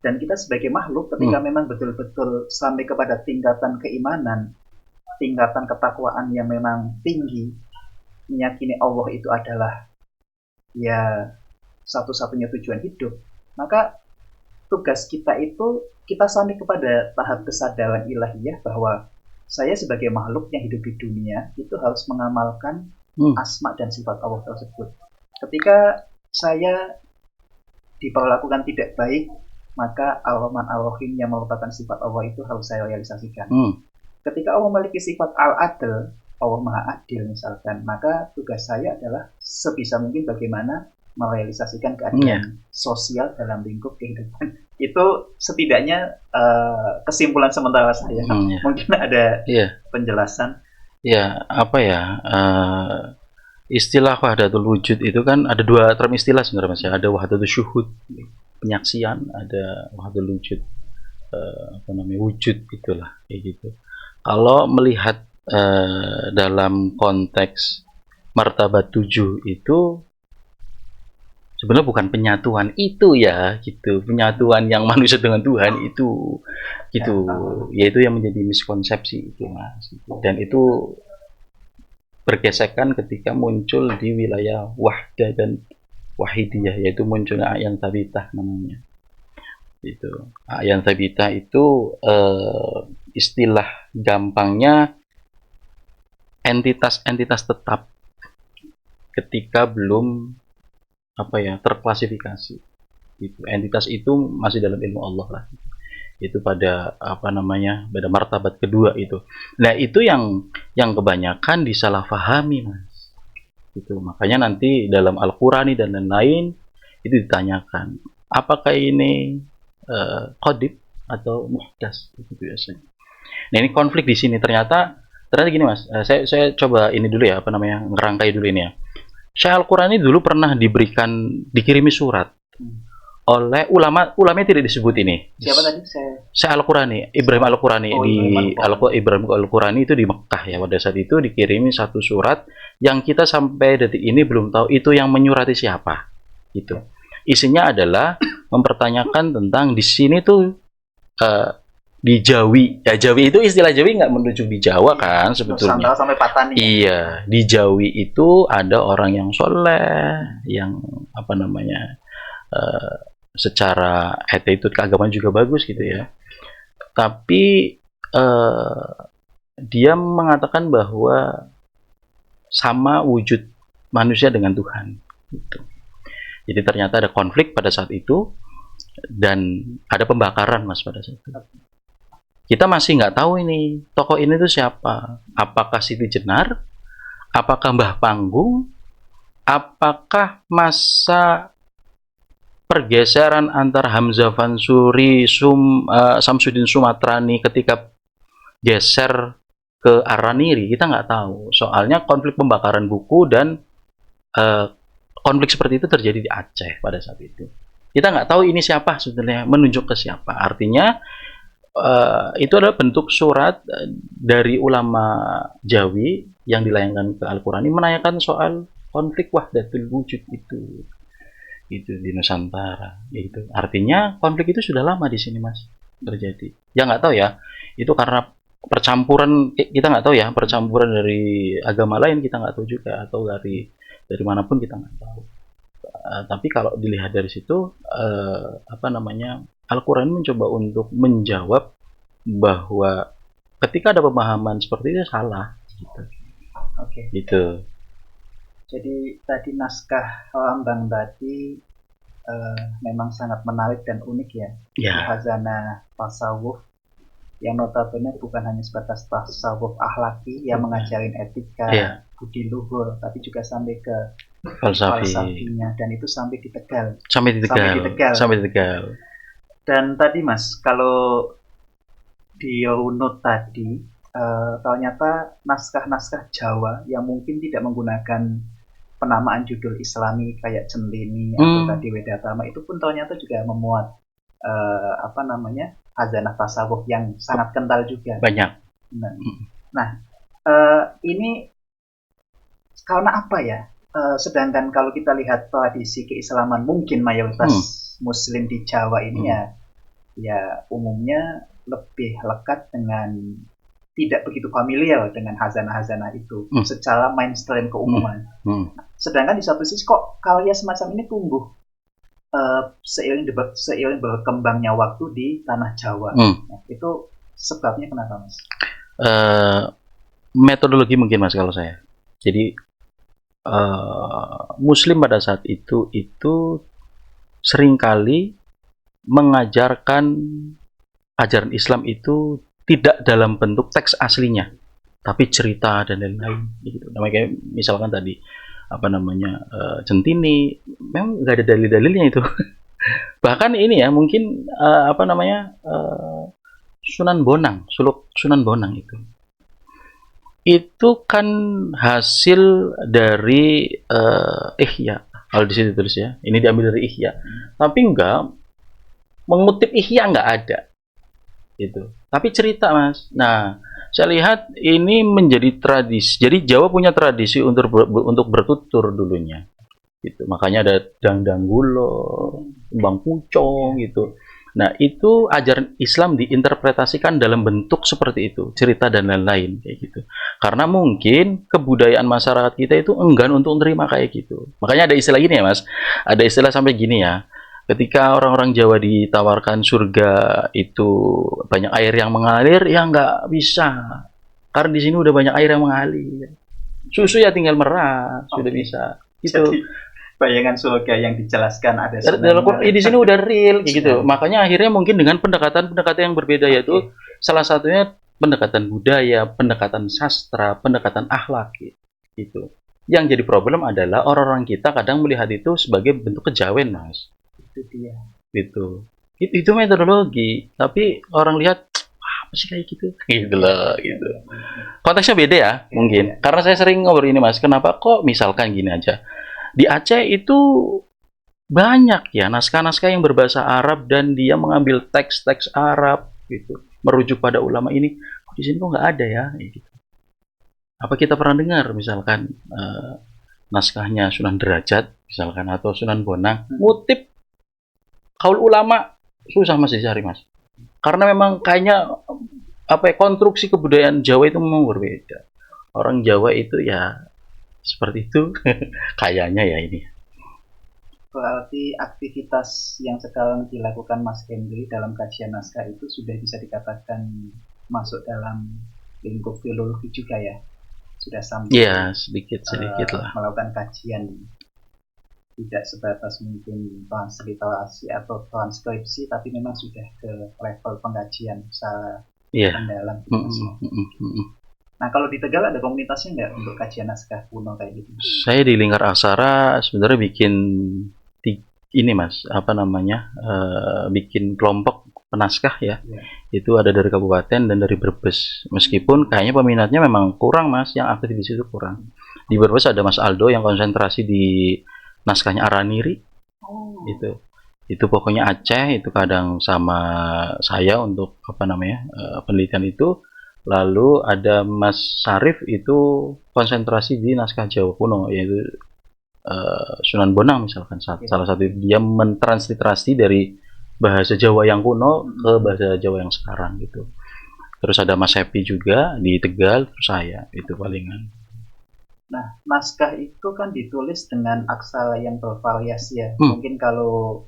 Dan kita sebagai makhluk ketika memang betul-betul sampai kepada tingkatan keimanan, tingkatan ketakwaan yang memang tinggi, meyakini Allah itu adalah ya satu-satunya tujuan hidup, maka tugas kita itu kita sampai kepada tahap kesadaran ilahiyah bahwa saya sebagai makhluk yang hidup di dunia itu harus mengamalkan asma dan sifat Allah tersebut. Ketika saya diperlakukan tidak baik, maka Ar-Rahman Ar-Rahim yang merupakan sifat Allah itu harus saya realisasikan. Ketika Allah memiliki sifat Al-Adl, Allah Maha Adil misalkan, maka tugas saya adalah sebisa mungkin bagaimana merealisasikan keadilan sosial dalam lingkup kehidupan. Itu setidaknya kesimpulan sementara saya. Mungkin ada penjelasan. Ya, istilah Wahdatul Wujud itu kan ada dua term istilah sebenarnya Mas ya. Ada Wahdatul Syuhud, penyaksian, ada Wahdatul Wujud, wujud itulah kayak gitu. Kalau melihat dalam konteks martabat 7 itu sebenarnya bukan penyatuan itu ya gitu, penyatuan yang manusia dengan Tuhan itu gitu, yaitu yang menjadi miskonsepsi itu Mas. Dan itu bergesekan ketika muncul di wilayah Wahdah dan Wahidiyah, yaitu munculnya A'yan Tsabitah namanya. Itu A'yan Tsabitah itu istilah gampangnya entitas tetap ketika belum terklasifikasi. Itu entitas itu masih dalam ilmu Allah lah. Itu pada pada martabat kedua itu. Nah, itu yang kebanyakan disalahpahami Mas. Itu makanya nanti dalam Al-Qur'ani dan lain-lain itu ditanyakan, apakah ini qadib atau muhdas itu biasanya. Nah, ini konflik di sini ternyata gini Mas. Saya coba ini dulu ya, ngerangkai dulu ini ya. Syekh Al-Qurani dulu pernah dikirimi surat oleh ulama tidak disebut ini. Siapa tadi? Syekh Al-Qurani, Ibrahim Al-Qurani Ibrahim Al-Qurani itu di Mekah ya. Pada saat itu dikirimi satu surat yang kita sampai detik ini belum tahu itu yang menyurati siapa. Gitu. Isinya adalah mempertanyakan tentang di sini tuh di Jawi. Ya Jawi itu istilah Jawi nggak menuju di Jawa kan sebetulnya. Nusantara sampai Patani. Iya, di Jawi itu ada orang yang soleh, yang apa namanya secara attitude keagamaan juga bagus gitu ya. Tapi dia mengatakan bahwa sama wujud manusia dengan Tuhan. Gitu. Jadi ternyata ada konflik pada saat itu dan ada pembakaran mas pada saat itu. Kita masih nggak tahu ini tokoh ini tuh siapa. Apakah Siti Jenar? Apakah Mbah Panggung? Apakah masa pergeseran antara Hamzah Fansuri, Samsudin Sumatrani ketika geser ke Araniri? Kita nggak tahu. Soalnya konflik pembakaran buku dan konflik seperti itu terjadi di Aceh pada saat itu. Kita nggak tahu ini siapa sebetulnya, menunjuk ke siapa. Artinya itu adalah bentuk surat dari ulama Jawi yang dilayangkan ke Al-Qurani menanyakan soal konflik wahdatul wujud itu di Nusantara. Itu artinya konflik itu sudah lama di sini mas terjadi. Ya nggak tahu ya, itu karena percampuran kita nggak tahu ya, percampuran dari agama lain kita nggak tahu juga, atau dari manapun kita nggak tahu. Tapi kalau dilihat dari situ Al-Quran mencoba untuk menjawab bahwa ketika ada pemahaman seperti itu salah gitu. Oke. Gitu. Jadi tadi naskah Lambang tadi memang sangat menarik dan unik ya. Khazanah tasawuf yang notabene bukan hanya sebatas tasawuf akhlaki yang mengajarin etika, budi luhur, tapi juga sampai ke falsafinya, dan itu sampai di Tegal. Sampai di Tegal. Dan tadi mas, kalau di runut tadi ternyata naskah-naskah Jawa yang mungkin tidak menggunakan penamaan judul Islami kayak Centini atau tadi Wedatama itu pun ternyata juga memuat khazanah tasawuf yang sangat kental juga. Banyak. Nah, ini karena apa ya? Sedangkan kalau kita lihat tradisi keislaman mungkin mayoritas Muslim di Jawa ini ya umumnya lebih lekat dengan tidak begitu familiar dengan hazanah-hazanah itu secara mainstream keumuman. Sedangkan di satu sisi kok karya semacam ini tumbuh seiring berkembangnya waktu di tanah Jawa. Nah, itu sebabnya kenapa mas? Metodologi mungkin mas kalau saya. Jadi Muslim pada saat itu seringkali mengajarkan ajaran Islam itu tidak dalam bentuk teks aslinya, tapi cerita dan lain-lain. Gitu. Namanya misalkan tadi Centini, memang nggak ada dalil-dalilnya itu. Bahkan ini ya mungkin Sunan Bonang, Suluk Sunan Bonang itu kan hasil dari Ihya. Kalau di situ tulis ya, ini diambil dari Ihya. Tapi enggak mengutip Ihya enggak ada. Gitu. Tapi cerita, Mas. Nah, saya lihat ini menjadi tradisi. Jadi Jawa punya tradisi untuk bertutur dulunya. Gitu. Makanya ada dangdang gulo, kembang pucong gitu. Nah, itu ajaran Islam diinterpretasikan dalam bentuk seperti itu, cerita dan lain-lain kayak gitu. Karena mungkin kebudayaan masyarakat kita itu enggan untuk menerima kayak gitu. Makanya ada istilah gini ya, Mas. Ada istilah sampai gini ya. Ketika orang-orang Jawa ditawarkan surga itu banyak air yang mengalir, ya nggak bisa. Karena di sini udah banyak air yang mengalir. Susu ya tinggal merah, sudah bisa. Gitu. Jadi, bayangan surga yang dijelaskan ada di sini udah real gitu. Makanya akhirnya mungkin dengan pendekatan-pendekatan yang berbeda yaitu salah satunya pendekatan budaya, pendekatan sastra, pendekatan akhlak gitu. Yang jadi problem adalah orang-orang kita kadang melihat itu sebagai bentuk kejawen, Mas. Itu dia. Gitu. Itu metodologi, tapi orang lihat apa sih kayak gitu? Gitu loh, gitu. Konteksnya beda ya, mungkin. Karena saya sering ngobrol ini, Mas. Kenapa kok misalkan gini aja. di Aceh itu banyak ya naskah-naskah yang berbahasa Arab dan dia mengambil teks-teks Arab gitu, merujuk pada ulama ini. Di sini kok nggak ada ya? Gitu. Apa kita pernah dengar misalkan naskahnya Sunan Derajat misalkan atau Sunan Bonang ngutip kaul ulama, susah Mas dicari Mas. Karena memang kayaknya apa ya, konstruksi kebudayaan Jawa itu memang berbeda. Orang Jawa itu ya seperti itu kayaknya ya ini. Berarti aktivitas yang sekarang dilakukan Mas Henry dalam kajian naskah itu sudah bisa dikatakan masuk dalam lingkup filologi juga ya? Sudah sampai Iya, sedikit lah. melakukan kajian, tidak sebatas mungkin transliterasi atau transkripsi, tapi memang sudah ke level pengkajian secara mendalam. Nah, kalau di Tegal ada komunitasnya nggak untuk kajian naskah kuno kayak gitu? Saya di Lingkar Aksara sebenarnya bikin ini Mas, apa namanya, bikin kelompok penaskah ya. Itu ada dari kabupaten dan dari Brebes. Meskipun kayaknya peminatnya memang kurang Mas, yang aktif di situ kurang. Di Brebes ada Mas Aldo yang konsentrasi di naskahnya Araniri. Itu pokoknya Aceh, itu kadang sama saya untuk apa namanya, penelitian itu. Lalu ada Mas Sarif itu konsentrasi di naskah Jawa kuno, yaitu Sunan Bonang misalkan salah satu, dia mentransliterasi dari bahasa Jawa yang kuno ke bahasa Jawa yang sekarang gitu. Terus ada Mas Happy juga di Tegal, terus saya itu palingan. Nah, naskah itu kan ditulis dengan aksara yang bervariasi ya. Mungkin kalau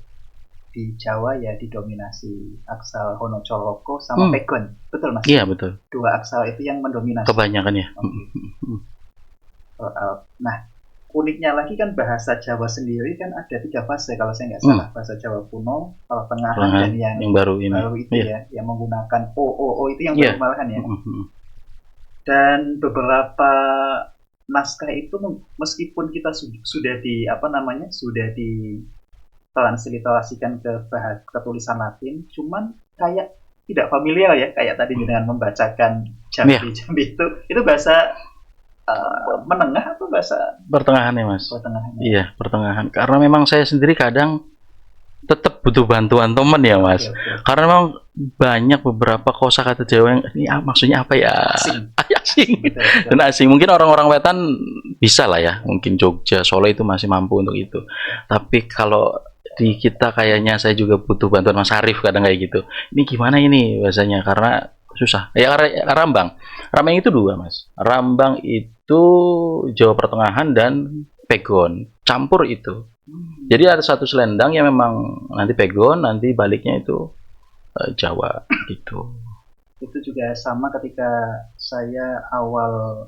di Jawa ya didominasi aksara Honocoloko sama Pegon, betul Mas? Iya betul. Dua aksara itu yang mendominasi. Kebanyakan ya. Nah, uniknya lagi kan bahasa Jawa sendiri kan ada 3 fase kalau saya nggak salah. Bahasa Jawa kuno, pertengahan, dan yang baru itu ya, yang menggunakan o itu yang baru malahan ya. Dan beberapa naskah itu meskipun kita sudah ditransliterasikan ke tulisan Latin, cuman kayak tidak familiar ya, kayak tadi dengan membacakan jambi itu bahasa menengah atau bahasa pertengahan ya Mas? Iya, pertengahan. Karena memang saya sendiri kadang tetap butuh bantuan teman ya Mas. Karena memang banyak beberapa kosakata Jawa yang ini maksudnya apa ya? Asing. Dan asing. Mungkin orang-orang Wetan bisa lah ya. Mungkin Jogja, Solo itu masih mampu untuk itu. Tapi kalau di kita kayaknya saya juga butuh bantuan Mas Arif kadang kayak gitu. Ini gimana ini bahasanya? Karena susah. Ya Rambang. Rambang itu 2 Mas. Rambang itu Jawa Pertengahan dan Pegon. Campur itu. Jadi ada satu selendang yang memang nanti Pegon, nanti baliknya itu Jawa gitu. Itu juga sama ketika saya awal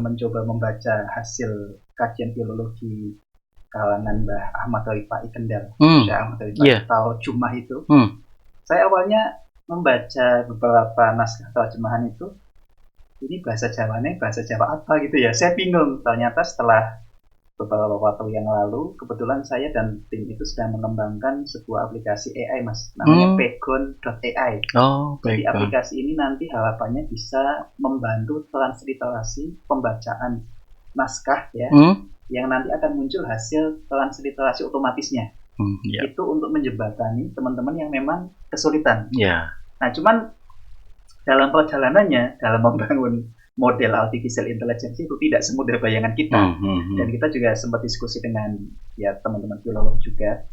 mencoba membaca hasil kajian filologi kalangan Mbah Ahmad Rifai Kendal, Ahmad Rifai Tarjumah itu. Saya awalnya membaca beberapa naskah terjemahan itu, ini bahasa Jawanya bahasa Jawa apa gitu ya, saya bingung. Ternyata setelah beberapa waktu yang lalu, kebetulan saya dan tim itu sedang mengembangkan sebuah aplikasi AI Mas, namanya Pegon.ai. Jadi aplikasi ini nanti harapannya bisa membantu transliterasi pembacaan naskah ya, yang nanti akan muncul hasil transliterasi otomatisnya. Itu untuk menjembatani teman-teman yang memang kesulitan. Nah, cuman dalam perjalanannya, dalam membangun model artificial intelligence itu tidak semudah bayangan kita. Dan kita juga sempat diskusi dengan ya teman-teman filolog juga,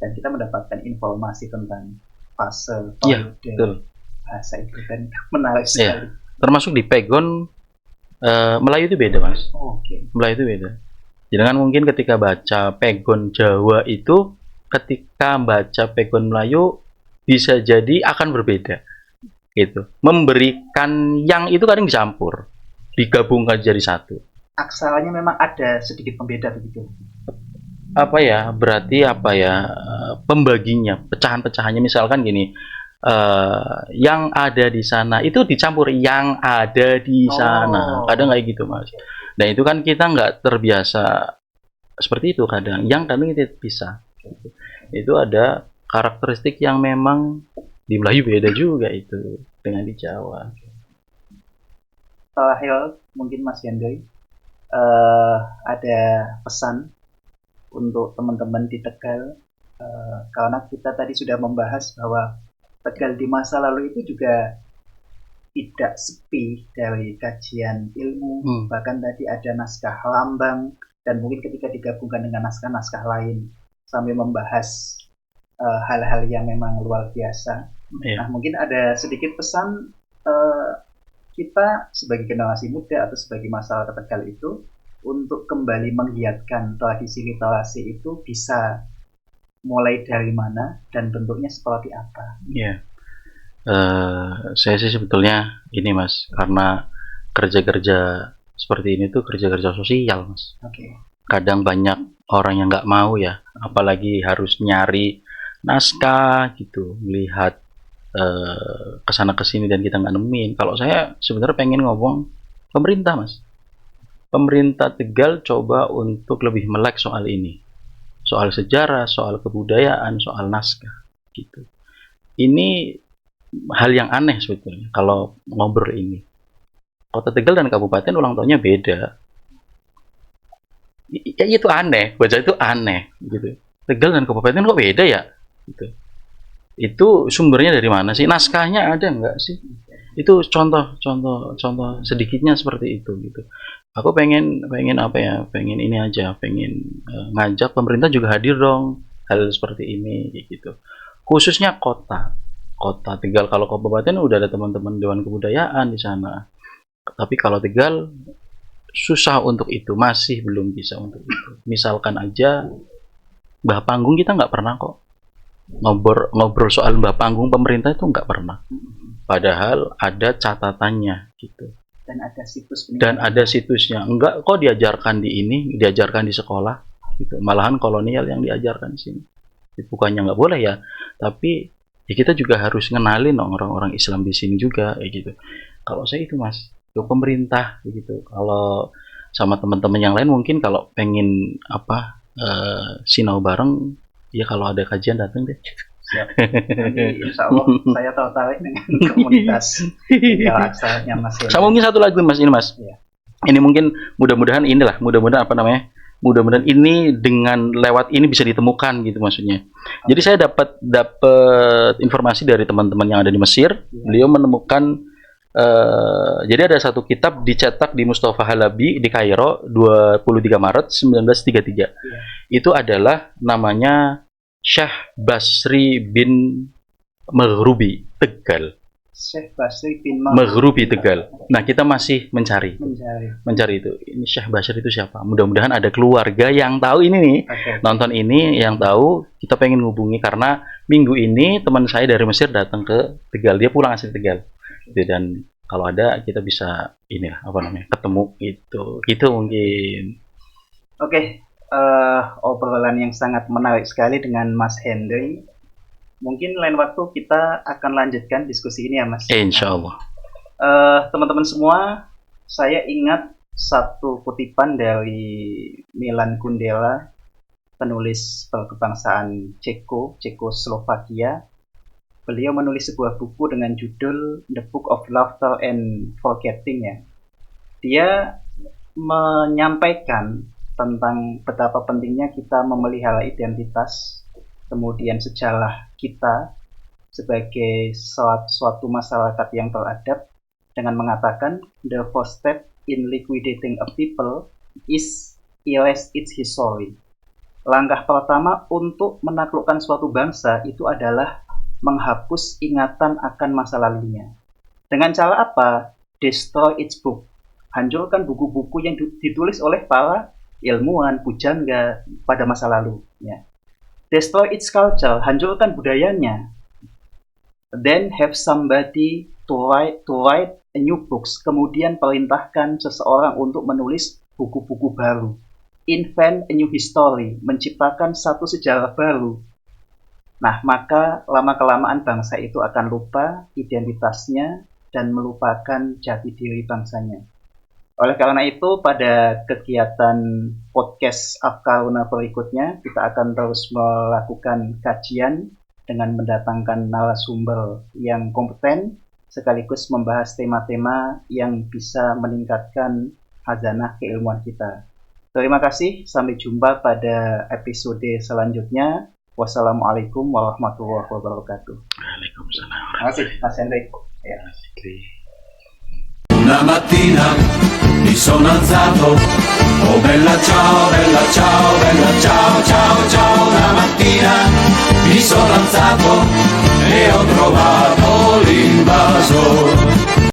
dan kita mendapatkan informasi tentang fase periode bahasa itu, dan menarik sekali. Termasuk di Pegon, Melayu itu beda Mas. Melayu itu beda. Jangan mungkin ketika baca Pegon Jawa itu, ketika baca Pegon Melayu bisa jadi akan berbeda gitu. Memberikan yang itu kadang dicampur, digabungkan jadi satu. Aksaranya memang ada sedikit pembeda begitu. Apa ya? Berarti apa ya? Pembaginya, pecahan-pecahannya misalkan gini. Yang ada di sana itu dicampur yang ada di sana. Kadang kayak gitu Mas. Dan itu kan kita nggak terbiasa seperti itu kadang. Yang kadang kita bisa. Itu ada karakteristik yang memang di Melayu beda juga itu dengan di Jawa. Terakhir mungkin Mas Henry, ada pesan untuk teman-teman di Tegal, karena kita tadi sudah membahas bahwa Tegal di masa lalu itu juga tidak sepi dari kajian ilmu, bahkan tadi ada naskah lambang, dan mungkin ketika digabungkan dengan naskah-naskah lain sambil membahas hal-hal yang memang luar biasa. Nah, mungkin ada sedikit pesan kita sebagai generasi muda atau sebagai masyarakat Tegal itu untuk kembali menggiatkan tradisi literasi itu bisa mulai dari mana dan bentuknya seperti apa? Saya sih sebetulnya ini Mas, karena kerja-kerja seperti ini tuh kerja-kerja sosial Mas. Kadang banyak orang yang nggak mau ya, apalagi harus nyari naskah gitu, melihat kesana kesini dan kita nggak nemuin. Kalau saya sebenarnya pengen ngomong pemerintah Mas. Pemerintah Tegal coba untuk lebih melek soal ini, soal sejarah, soal kebudayaan, soal naskah gitu. Ini hal yang aneh sebetulnya kalau ngobrol ini. Kota Tegal dan kabupaten ulang tahunnya beda. Ya itu aneh, baca itu aneh gitu. Tegal dan kabupaten kok beda ya? Gitu. Itu sumbernya dari mana sih? Naskahnya ada nggak sih? Itu contoh sedikitnya seperti itu gitu. Aku pengen apa ya? Pengen ini aja, pengen ngajak pemerintah juga hadir dong hal seperti ini gitu. Khususnya kota Tegal. Kalau kabupaten udah ada teman-teman Dewan Kebudayaan di sana. Tapi kalau Tegal susah untuk itu, masih belum bisa untuk itu. Misalkan aja mbah panggung kita nggak pernah kok ngobrol soal mbah panggung pemerintah itu nggak pernah. Padahal ada catatannya gitu. Dan ada situsnya. Enggak kok diajarkan diajarkan di sekolah gitu. Malahan kolonial yang diajarkan di sini. Bukannya nggak boleh ya, tapi ya kita juga harus ngenalin orang-orang Islam di sini juga gitu. Kalau saya itu Mas, ke pemerintah gitu. Kalau sama teman-teman yang lain mungkin kalau pengen sinau bareng, ya kalau ada kajian datang deh. Siap. Nanti insya Allah saya tertarik dengan komunitas asalnya Mas. Sama mungkin satu lagi Mas ini Mas. Ya. Ini mungkin mudah-mudahan mudah-mudahan ini dengan lewat ini bisa ditemukan gitu maksudnya. Jadi saya dapat informasi dari teman-teman yang ada di Mesir. Beliau menemukan jadi ada satu kitab dicetak di Mustafa Halabi di Kairo 23 Maret 1933. Itu adalah namanya Syekh Basri bin Maghrubi Tegal. Syekh Basri bin Maghrubi Tegal. Nah, kita masih mencari itu. Ini Syekh Basri itu siapa? Mudah-mudahan ada keluarga yang tahu ini nih. Nonton ini yang tahu, kita pengen hubungi karena minggu ini teman saya dari Mesir datang ke Tegal. Dia pulang asli Tegal. Dan kalau ada kita bisa ketemu gitu. Gitu mungkin. Oke. Obrolan yang sangat menarik sekali dengan Mas Hendry. Mungkin lain waktu kita akan lanjutkan diskusi ini ya Mas. Insya Allah. Teman-teman semua, saya ingat satu kutipan dari Milan Kundera, penulis berkebangsaan Cekoslovakia. Beliau menulis sebuah buku dengan judul The Book of Laughter and Forgetting ya. Dia menyampaikan tentang betapa pentingnya kita memelihara identitas, kemudian sejarah kita sebagai suatu masyarakat yang beradab, dengan mengatakan the first step in liquidating a people is erase its history. Langkah pertama untuk menaklukkan suatu bangsa itu adalah menghapus ingatan akan masa lalunya. Dengan cara apa? Destroy its book. Hancurkan buku-buku yang ditulis oleh para ilmuwan, pujangga pada masa lalu. Ya. Destroy its culture, hancurkan budayanya. Then have somebody to write a new books. Kemudian perintahkan seseorang untuk menulis buku-buku baru. Invent a new history, menciptakan satu sejarah baru. Nah, maka lama-kelamaan bangsa itu akan lupa identitasnya dan melupakan jati diri bangsanya. Oleh karena itu, pada kegiatan podcast Afkaruna berikutnya, kita akan terus melakukan kajian dengan mendatangkan narasumber yang kompeten, sekaligus membahas tema-tema yang bisa meningkatkan khazanah keilmuan kita. Terima kasih, sampai jumpa pada episode selanjutnya. Wassalamualaikum warahmatullahi wabarakatuh. Waalaikumsalam. Terima kasih, Mas Hendrik. Ya. Una mattina mi sono alzato, oh bella ciao, ciao, ciao, ciao.